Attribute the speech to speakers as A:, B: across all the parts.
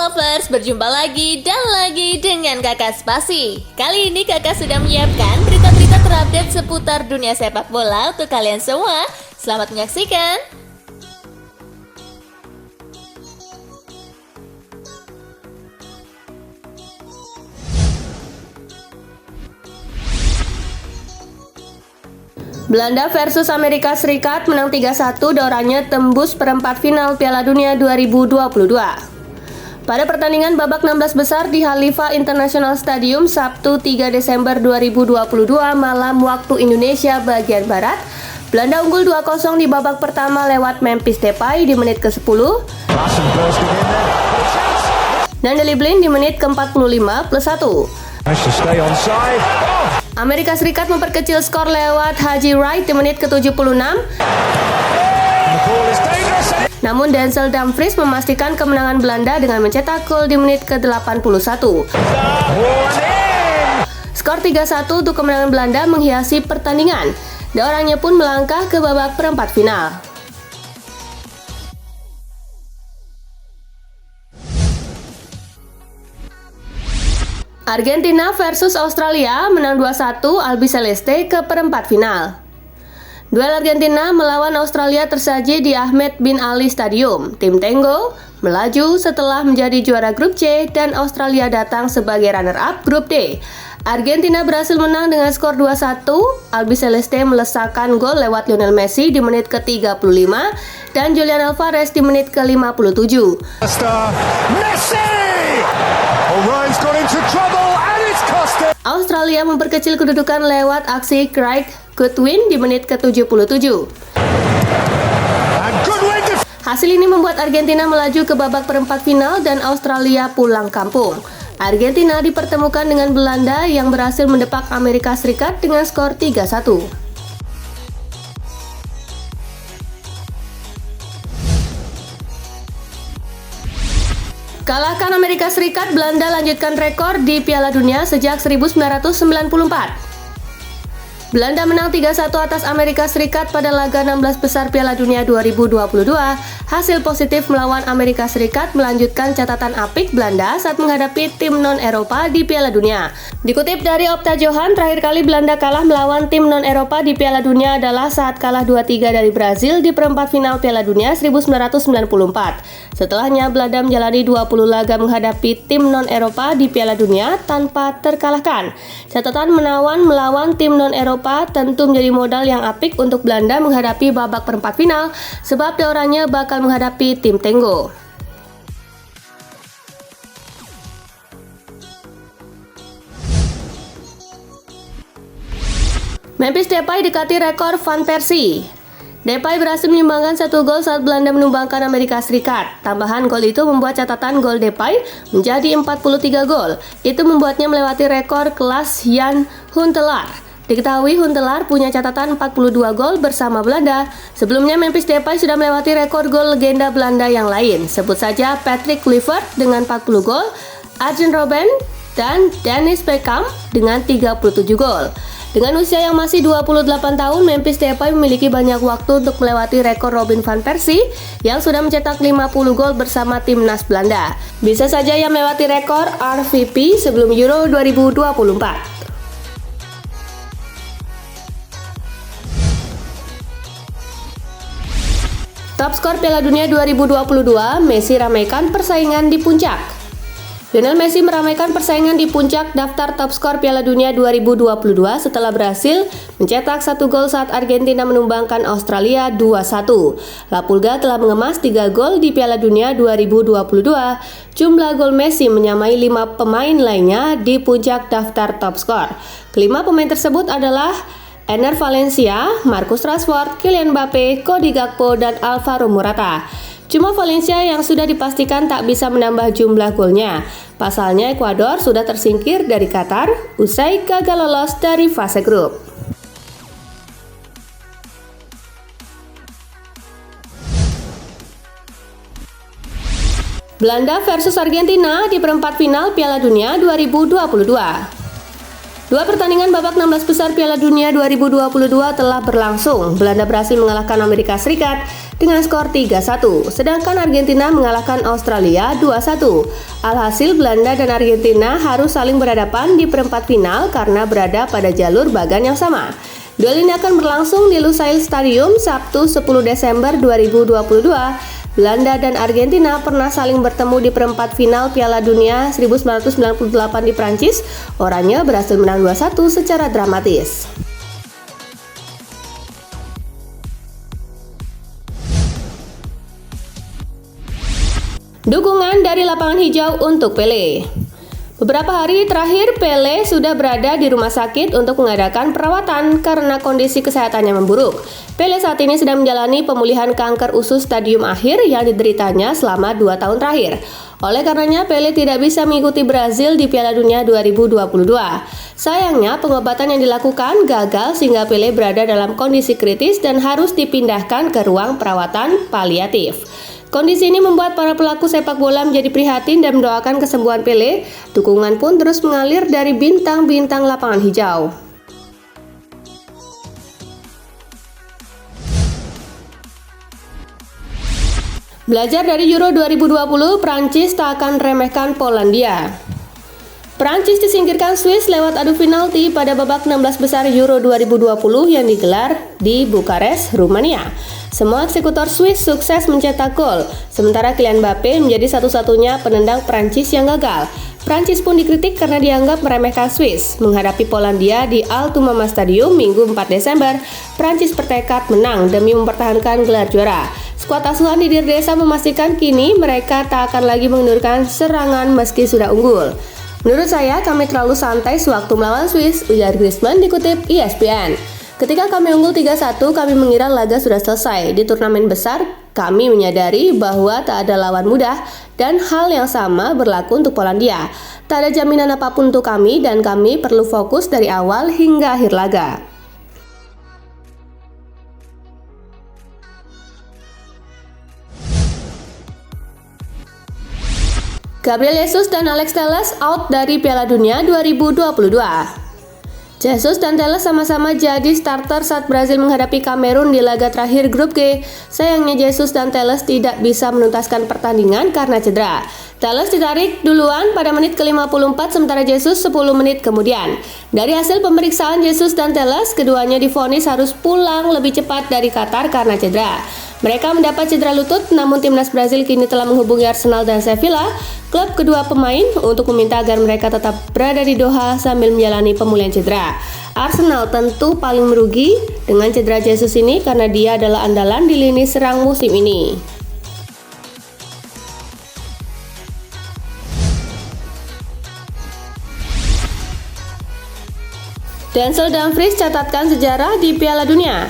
A: Lovers, berjumpa lagi dan lagi dengan Kakak Spasi. Kali ini Kakak sudah menyiapkan berita-berita terupdate seputar dunia sepak bola untuk kalian semua. Selamat menyaksikan. Belanda versus Amerika Serikat menang 3-1, Oranje tembus perempat final Piala Dunia 2022. Pada pertandingan babak 16 besar di Khalifa International Stadium Sabtu 3 Desember 2022 malam waktu Indonesia bagian Barat, Belanda unggul 2-0 di babak pertama lewat Memphis Depay di menit ke-10 dan Daley Blind di menit ke-45 plus 1. Amerika Serikat memperkecil skor lewat Haji Wright di menit ke-76. Namun Denzel Dumfries memastikan kemenangan Belanda dengan mencetak gol di menit ke-81. Skor 3-1 untuk kemenangan Belanda menghiasi pertandingan. Oranje pun melangkah ke babak perempat final. Argentina versus Australia menang 2-1 Albiceleste ke perempat final. Duel Argentina melawan Australia tersaji di Ahmed bin Ali Stadium. Tim Tenggo melaju setelah menjadi juara grup C dan Australia datang sebagai runner-up grup D. Argentina berhasil menang dengan skor 2-1. Albiceleste melesakkan gol lewat Lionel Messi di menit ke-35 dan Julian Alvarez di menit ke-57. Australia memperkecil kedudukan lewat aksi Craig Goodwin di menit ke-77. Hasil ini membuat Argentina melaju ke babak perempat final dan Australia pulang kampung. Argentina dipertemukan dengan Belanda yang berhasil mendepak Amerika Serikat dengan skor 3-1. Kalahkan Amerika Serikat, Belanda lanjutkan rekor di Piala Dunia sejak 1994. Belanda menang 3-1 atas Amerika Serikat pada laga 16 besar Piala Dunia 2022. Hasil positif melawan Amerika Serikat melanjutkan catatan apik Belanda saat menghadapi tim non-Eropa di Piala Dunia. Dikutip dari Opta Johan, terakhir kali Belanda kalah melawan tim non-Eropa di Piala Dunia adalah saat kalah 2-3 dari Brazil di perempat final Piala Dunia 1994. Setelahnya, Belanda menjalani 20 laga menghadapi tim non-Eropa di Piala Dunia tanpa terkalahkan. Catatan menawan melawan tim non-Eropa tentu menjadi modal yang apik untuk Belanda menghadapi babak perempat final, sebab Oranje bakal menghadapi tim Tenggo. Memphis Depay dekati rekor Van Persie. Depay berhasil menyumbangkan 1 gol saat Belanda menumbangkan Amerika Serikat. Tambahan gol itu membuat catatan gol Depay menjadi 43 gol. Itu membuatnya melewati rekor kelas Jan Huntelaar. Diketahui Huntelaar punya catatan 42 gol bersama Belanda. Sebelumnya Memphis Depay sudah melewati rekor gol legenda Belanda yang lain. Sebut saja Patrick Kluivert dengan 40 gol, Arjen Robben, dan Dennis Bergkamp dengan 37 gol. Dengan usia yang masih 28 tahun, Memphis Depay memiliki banyak waktu untuk melewati rekor Robin van Persie yang sudah mencetak 50 gol bersama timnas Belanda. Bisa saja ia melewati rekor RVP sebelum Euro 2024. Top skor Piala Dunia 2022, Messi ramaikan persaingan di puncak. Lionel Messi meramaikan persaingan di puncak daftar top skor Piala Dunia 2022 setelah berhasil mencetak 1 gol saat Argentina menumbangkan Australia 2-1. La Pulga telah mengemas 3 gol di Piala Dunia 2022. Jumlah gol Messi menyamai 5 pemain lainnya di puncak daftar top skor. Kelima pemain tersebut adalah Enner Valencia, Marcus Rashford, Kylian Mbappe, Cody Gakpo, dan Alvaro Morata. Cuma Valencia yang sudah dipastikan tak bisa menambah jumlah golnya. Pasalnya Ekuador sudah tersingkir dari Qatar usai gagal lolos dari fase grup. Belanda versus Argentina di perempat final Piala Dunia 2022. Dua pertandingan babak 16 besar Piala Dunia 2022 telah berlangsung. Belanda berhasil mengalahkan Amerika Serikat dengan skor 3-1, sedangkan Argentina mengalahkan Australia 2-1. Alhasil Belanda dan Argentina harus saling berhadapan di perempat final karena berada pada jalur bagan yang sama. Duel ini akan berlangsung di Lusail Stadium Sabtu 10 Desember 2022. Belanda dan Argentina pernah saling bertemu di perempat final Piala Dunia 1998 di Prancis. Oranye berhasil menang 2-1 secara dramatis. Dukungan dari lapangan hijau untuk Pele. Beberapa hari terakhir, Pele sudah berada di rumah sakit untuk mengadakan perawatan karena kondisi kesehatannya memburuk. Pele saat ini sedang menjalani pemulihan kanker usus stadium akhir yang dideritanya selama 2 tahun terakhir. Oleh karenanya, Pele tidak bisa mengikuti Brazil di Piala Dunia 2022. Sayangnya, pengobatan yang dilakukan gagal sehingga Pele berada dalam kondisi kritis dan harus dipindahkan ke ruang perawatan paliatif. Kondisi ini membuat para pelaku sepak bola menjadi prihatin dan mendoakan kesembuhan Pele. Dukungan pun terus mengalir dari bintang-bintang lapangan hijau. Belajar dari Euro 2020, Prancis tak akan remehkan Polandia. Prancis disingkirkan Swiss lewat adu penalti pada babak 16 besar Euro 2020 yang digelar di Bukares, Rumania. Semua eksekutor Swiss sukses mencetak gol, sementara Kylian Mbappe menjadi satu-satunya penendang Prancis yang gagal. Prancis pun dikritik karena dianggap meremehkan Swiss. Menghadapi Polandia di Altumama Stadium Minggu 4 Desember, Prancis bertekad menang demi mempertahankan gelar juara. Skuad asuhan Didier Deschamps memastikan kini mereka tak akan lagi mengendurkan serangan meski sudah unggul. Menurut saya, kami terlalu santai sewaktu melawan Swiss, ujar Griezmann dikutip ESPN. Ketika kami unggul 3-1, kami mengira laga sudah selesai. Di turnamen besar, kami menyadari bahwa tak ada lawan mudah dan hal yang sama berlaku untuk Polandia. Tak ada jaminan apapun untuk kami dan kami perlu fokus dari awal hingga akhir laga. Gabriel Jesus dan Alex Telles out dari Piala Dunia 2022. Jesus dan Telles sama-sama jadi starter saat Brazil menghadapi Kamerun di laga terakhir grup G. Sayangnya Jesus dan Telles tidak bisa menuntaskan pertandingan karena cedera. Telles ditarik duluan pada menit ke-54 sementara Jesus 10 menit kemudian. Dari hasil pemeriksaan Jesus dan Telles, keduanya divonis harus pulang lebih cepat dari Qatar karena cedera. Mereka mendapat cedera lutut, namun timnas Brazil kini telah menghubungi Arsenal dan Sevilla, klub kedua pemain, untuk meminta agar mereka tetap berada di Doha sambil menjalani pemulihan cedera. Arsenal tentu paling merugi dengan cedera Jesus ini karena dia adalah andalan di lini serang musim ini. Denzel Dumfries catatkan sejarah di Piala Dunia.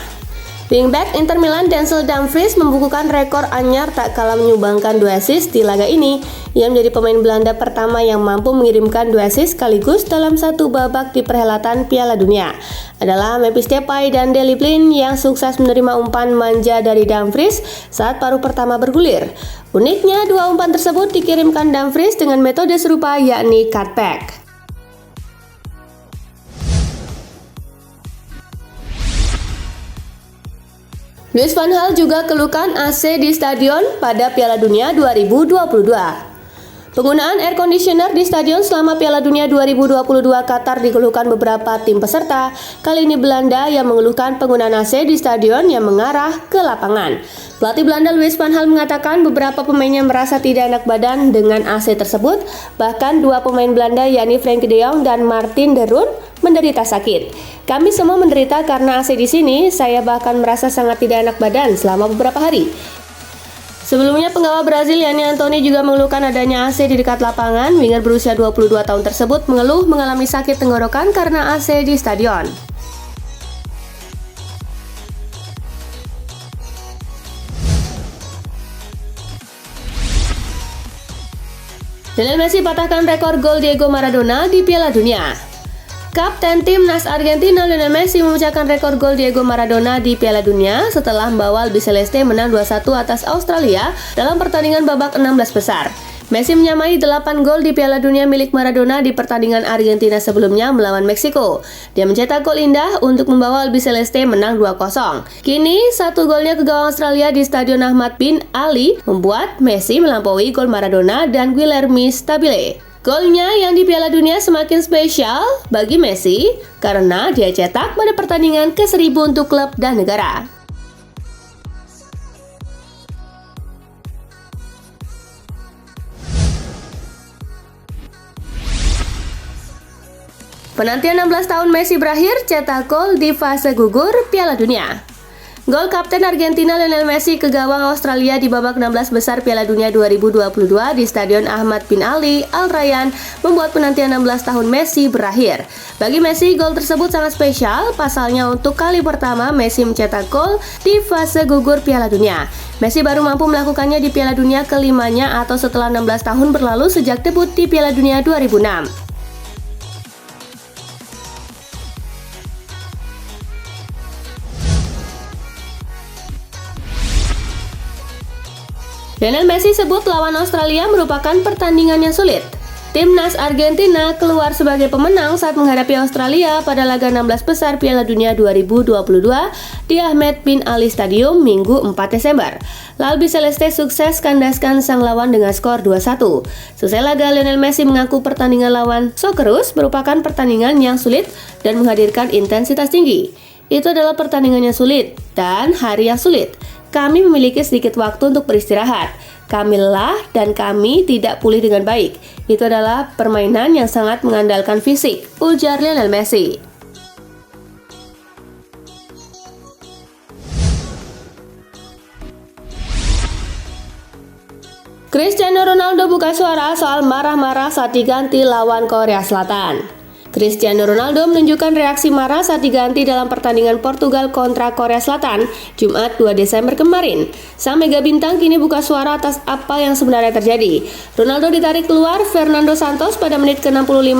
A: Wingback Inter Milan Denzel Dumfries membukukan rekor anyar tak kalah menyumbangkan 2 assist di laga ini. Ia menjadi pemain Belanda pertama yang mampu mengirimkan 2 assist sekaligus dalam satu babak di perhelatan Piala Dunia. Adalah Memphis Depay dan Daley Blind yang sukses menerima umpan manja dari Dumfries saat paruh pertama bergulir. Uniknya, 2 umpan tersebut dikirimkan Dumfries dengan metode serupa yakni cutback. Louis van Gaal juga keluhkan AC di stadion pada Piala Dunia 2022. Penggunaan air conditioner di stadion selama Piala Dunia 2022 Qatar dikeluhkan beberapa tim peserta. Kali ini Belanda yang mengeluhkan penggunaan AC di stadion yang mengarah ke lapangan. Pelatih Belanda Louis van Gaal mengatakan beberapa pemainnya merasa tidak enak badan dengan AC tersebut. Bahkan 2 pemain Belanda yakni Frenkie de Jong dan Martin de Roon menderita sakit. Kami semua menderita karena AC di sini. Saya bahkan merasa sangat tidak enak badan selama beberapa hari. Sebelumnya, penggawa Brazil yakni Antony juga mengeluhkan adanya AC di dekat lapangan. Winger berusia 22 tahun tersebut mengeluh mengalami sakit tenggorokan karena AC di stadion. Lionel Messi patahkan rekor gol Diego Maradona di Piala Dunia. Kapten timnas Argentina Lionel Messi memecahkan rekor gol Diego Maradona di Piala Dunia setelah membawa Albiceleste menang 2-1 atas Australia dalam pertandingan babak 16 besar. Messi menyamai 8 gol di Piala Dunia milik Maradona di pertandingan Argentina sebelumnya melawan Meksiko. Dia mencetak gol indah untuk membawa Albiceleste menang 2-0. Kini, 1 golnya ke gawang Australia di Stadion Ahmad bin Ali membuat Messi melampaui gol Maradona dan Guilherme Stabile. Golnya yang di Piala Dunia semakin spesial bagi Messi karena dia cetak pada pertandingan ke-1000 untuk klub dan negara. Penantian 16 tahun Messi berakhir, cetak gol di fase gugur Piala Dunia. Gol kapten Argentina Lionel Messi ke gawang Australia di babak 16 besar Piala Dunia 2022 di Stadion Ahmad bin Ali, Al Rayyan membuat penantian 16 tahun Messi berakhir. Bagi Messi, gol tersebut sangat spesial, pasalnya untuk kali pertama Messi mencetak gol di fase gugur Piala Dunia. Messi baru mampu melakukannya di Piala Dunia kelimanya atau setelah 16 tahun berlalu sejak debut di Piala Dunia 2006. Lionel Messi sebut lawan Australia merupakan pertandingan yang sulit. Timnas Argentina keluar sebagai pemenang saat menghadapi Australia pada laga 16 besar Piala Dunia 2022 di Ahmed bin Ali Stadium Minggu 4 Desember. Albiceleste sukses kandaskan sang lawan dengan skor 2-1. Selesai laga, Lionel Messi mengaku pertandingan lawan Socceroos merupakan pertandingan yang sulit dan menghadirkan intensitas tinggi. Itu adalah pertandingan yang sulit dan hari yang sulit. Kami memiliki sedikit waktu untuk beristirahat. Kami lelah dan kami tidak pulih dengan baik. Itu adalah permainan yang sangat mengandalkan fisik, ujar Lionel Messi. Cristiano Ronaldo buka suara soal marah-marah saat diganti lawan Korea Selatan. Cristiano Ronaldo menunjukkan reaksi marah saat diganti dalam pertandingan Portugal kontra Korea Selatan, Jumat 2 Desember kemarin. Sang mega bintang kini buka suara atas apa yang sebenarnya terjadi. Ronaldo ditarik keluar Fernando Santos pada menit ke-65.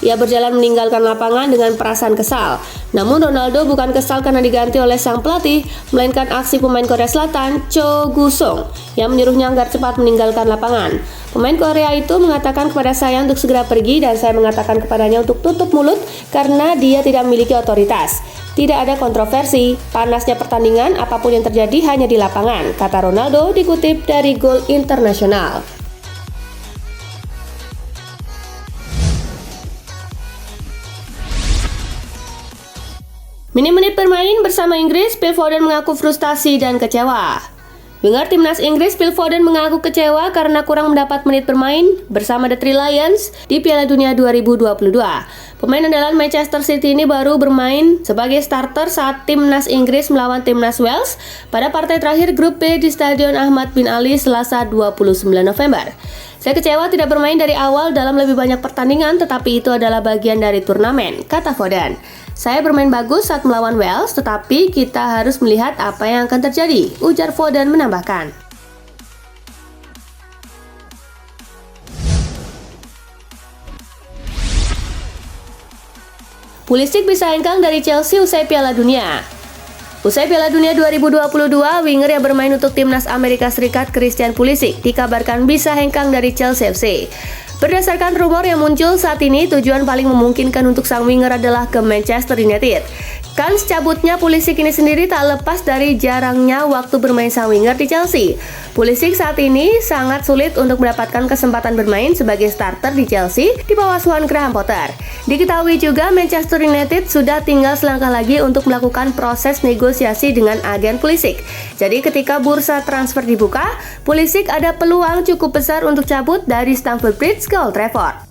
A: Ia berjalan meninggalkan lapangan dengan perasaan kesal. Namun Ronaldo bukan kesal karena diganti oleh sang pelatih, melainkan aksi pemain Korea Selatan, Cho Gu-sung, yang menyuruhnya agar cepat meninggalkan lapangan. Pemain Korea itu mengatakan kepada saya untuk segera pergi dan saya mengatakan kepadanya untuk tutup mulut karena dia tidak memiliki otoritas. Tidak ada kontroversi, panasnya pertandingan apapun yang terjadi hanya di lapangan, kata Ronaldo dikutip dari Goal International. Menit-menit bermain bersama Inggris, Phil Foden mengaku frustasi dan kecewa. Winger timnas Inggris Phil Foden mengaku kecewa karena kurang mendapat menit bermain bersama The Three Lions di Piala Dunia 2022. Pemain andalan Manchester City ini baru bermain sebagai starter saat timnas Inggris melawan timnas Wales pada partai terakhir grup B di Stadion Ahmad bin Ali Selasa 29 November. Saya kecewa tidak bermain dari awal dalam lebih banyak pertandingan, tetapi itu adalah bagian dari turnamen, kata Foden. Saya bermain bagus saat melawan Wales, tetapi kita harus melihat apa yang akan terjadi, ujar Foden menambahkan. Pulisic bisa hengkang dari Chelsea usai Piala Dunia. Usai Piala Dunia 2022, winger yang bermain untuk timnas Amerika Serikat Christian Pulisic dikabarkan bisa hengkang dari Chelsea FC. Berdasarkan rumor yang muncul saat ini, tujuan paling memungkinkan untuk sang winger adalah ke Manchester United. Kans cabutnya Pulisic ini sendiri tak lepas dari jarangnya waktu bermain sang winger di Chelsea. Pulisic saat ini sangat sulit untuk mendapatkan kesempatan bermain sebagai starter di Chelsea di bawah asuhan Graham Potter. Diketahui juga Manchester United sudah tinggal selangkah lagi untuk melakukan proses negosiasi dengan agen Pulisic. Jadi ketika bursa transfer dibuka, Pulisic ada peluang cukup besar untuk cabut dari Stamford Bridge ke Old Trafford.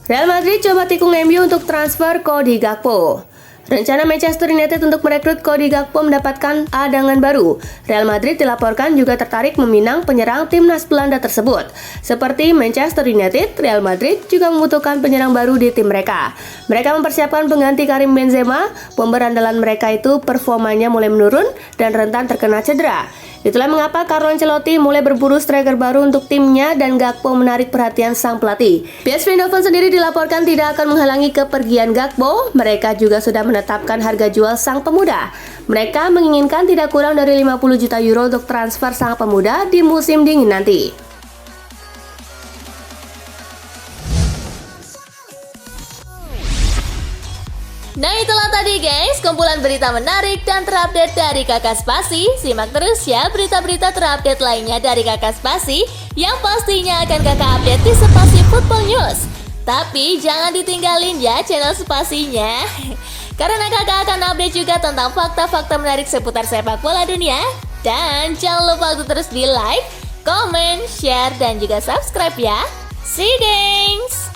A: Real Madrid coba tikung MU untuk transfer Cody Gakpo. Rencana Manchester United untuk merekrut Cody Gakpo mendapatkan adangan baru. Real Madrid dilaporkan juga tertarik meminang penyerang timnas Belanda tersebut. Seperti Manchester United, Real Madrid juga membutuhkan penyerang baru di tim mereka. Mereka mempersiapkan pengganti Karim Benzema. Pemberandalan mereka itu performanya mulai menurun dan rentan terkena cedera. Itulah mengapa Carlo Ancelotti mulai berburu striker baru untuk timnya dan Gakpo menarik perhatian sang pelatih. PSV Eindhoven sendiri dilaporkan tidak akan menghalangi kepergian Gakpo. Mereka juga sudah menetapkan harga jual sang pemuda. Mereka menginginkan tidak kurang dari 50 juta euro untuk transfer sang pemuda di musim dingin nanti.
B: Nah itulah tadi guys, kumpulan berita menarik dan terupdate dari Kakak Spasi. Simak terus ya berita-berita terupdate lainnya dari Kakak Spasi yang pastinya akan Kakak update di Spasi Football News. Tapi jangan ditinggalin ya channel Spasinya, karena Kakak akan update juga tentang fakta-fakta menarik seputar sepak bola dunia. Dan jangan lupa untuk terus di like, comment, share, dan juga subscribe ya. See you guys!